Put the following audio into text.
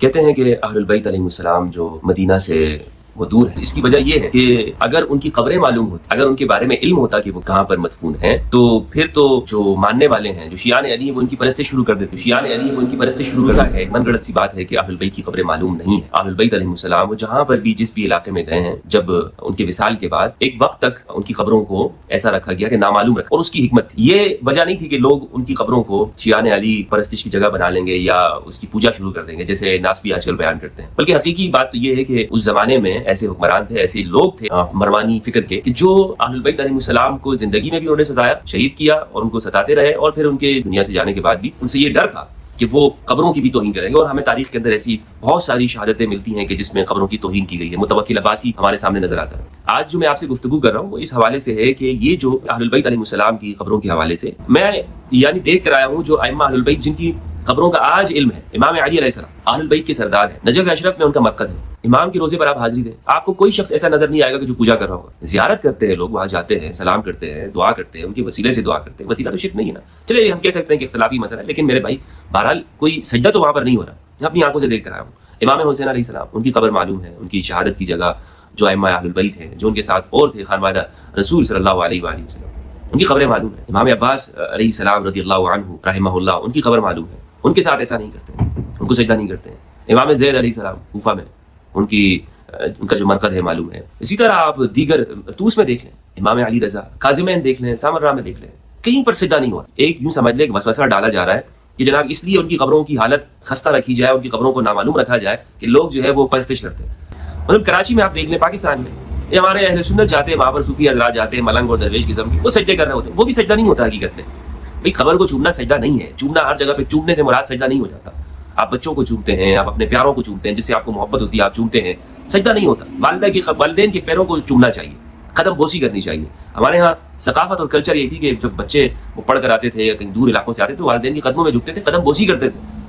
کہتے ہیں کہ اہل البیت علیہ السلام جو مدینہ سے وہ دور ہے، اس کی وجہ یہ ہے کہ اگر ان کی قبریں معلوم ہوتی، اگر ان کے بارے میں علم ہوتا کہ وہ کہاں پر مدفون ہیں، تو پھر تو جو ماننے والے ہیں، جو شیعان علی ہیں، وہ ان کی پرستش شروع کر دیتے. شیعان علی ہیں وہ ان کی پرستش شروع کر دیتے. من گڑت سی بات ہے کہ اہل البیت کی قبریں معلوم نہیں ہیں. اہل البیت علیہ السلام وہ جہاں پر بھی جس بھی علاقے میں گئے ہیں، جب ان کے وصال کے بعد ایک وقت تک ان کی قبروں کو ایسا رکھا گیا کہ نامعلوم رکھا، اور اس کی حکمت تھی. یہ وجہ نہیں تھی کہ لوگ ان کی قبروں کو شیعان علی پرستش کی جگہ بنا لیں گے یا اس کی پوجا شروع کر دیں گے جیسے ناسبی آج کل بیان کرتے ہیں. بلکہ حقیقی بات تو یہ ہے کہ اس زمانے میں ایسے حکمران تھے، ایسے لوگ تھے مروانی فکر کے، کہ جو اہل البیت علیہ السلام کو زندگی میں بھی انہوں نے ستایا، شہید کیا، اور ان کو ستاتے رہے، اور پھر ان کے دنیا سے جانے کے بعد بھی ان سے یہ ڈر تھا کہ وہ قبروں کی بھی توہین کریں گے. اور ہمیں تاریخ کے اندر ایسی بہت ساری شہادتیں ملتی ہیں کہ جس میں قبروں کی توہین کی گئی ہے. متوکل عباسی ہمارے سامنے نظر آتا ہے. آج جو میں آپ سے گفتگو کر رہا ہوں وہ اس حوالے سے ہے کہ یہ جو اہل البیت علیہ السلام کی قبروں کے حوالے سے میں دیکھ کر آیا ہوں، جو ائمہ اہل البیت جن کی قبروں کا آج علم ہے. امام علی علیہ السلام اہل البیت کے سردار ہیں، نجف اشرف میں ان کا مرکز ہے. امام کے روزے پر آپ حاضری دیں، آپ کو کوئی شخص ایسا نظر نہیں آئے گا کہ جو پوجا کر رہا ہوگا. زیارت کرتے ہیں لوگ، وہاں جاتے ہیں، سلام کرتے ہیں، دعا کرتے ہیں، ان کے وسیلے سے دعا کرتے ہیں. وسیلہ تو شرک نہیں ہے نا. چلے ہم کہہ سکتے ہیں کہ اختلافی مسئلہ ہے، لیکن میرے بھائی بہرحال کوئی سجدہ تو وہاں پر نہیں ہو رہا. میں اپنی آنکھوں سے دیکھ کر آیا ہوں. امام حسین علیہ السلام، ان کی قبر معلوم ہے، ان کی شہادت کی جگہ جو ائمہ اہل البیت ہیں، جو ان کے ساتھ اور تھے خانوادہ رسول صلی اللہ علیہ وآلہ وسلم، ان کی قبریں معلوم ہیں. امام عباس علیہ السلام رضی اللہ عنہ رحمہ اللہ، ان کی قبر معلوم ہے. ان کے ساتھ ایسا نہیں کرتے، ان کو سجدہ نہیں کرتے ہیں. امام زید علیہ السلام کوفہ میں، ان کا جو مرکز ہے معلوم ہے. اسی طرح آپ دیگر طوس میں دیکھ لیں، امام علی رضا، کاظمین دیکھ لیں، سامراء میں دیکھ لیں، کہیں پر سجدہ نہیں ہوا. ایک یوں سمجھ لیں کہ وسوسہ ڈالا جا رہا ہے کہ جناب اس لیے ان کی قبروں کی حالت خستہ رکھی جائے، ان کی قبروں کو نامعلوم رکھا جائے کہ لوگ جو ہے وہ پرستش کرتے ہیں. مطلب کراچی میں آپ دیکھ لیں، پاکستان میں یہ ہمارے اہل سنت جاتے ہیں، وہاں پر صوفی حضرات جاتے ہیں، ملنگ اور درویش قسم کے، وہ سجدے کر رہے ہوتے ہیں. وہ بھی سجدہ نہیں ہوتا حقیقت میں. بھائی قبر کو چومنا سجدہ نہیں ہے. چومنا ہر جگہ پہ، چومنے سے مراد سجدہ نہیں ہو جاتا. آپ بچوں کو چومتے ہیں، آپ اپنے پیاروں کو چومتے ہیں، جس سے آپ کو محبت ہوتی ہے آپ چومتے ہیں، سجدہ نہیں ہوتا. والدین کے پیروں کو چومنا چاہیے، قدم بوسی کرنی چاہیے. ہمارے ہاں ثقافت اور کلچر یہ تھی کہ جب بچے وہ پڑھ کر آتے تھے یا کہیں دور علاقوں سے آتے تھے تو والدین کے قدموں میں جھکتے تھے، قدم بوسی کرتے تھے.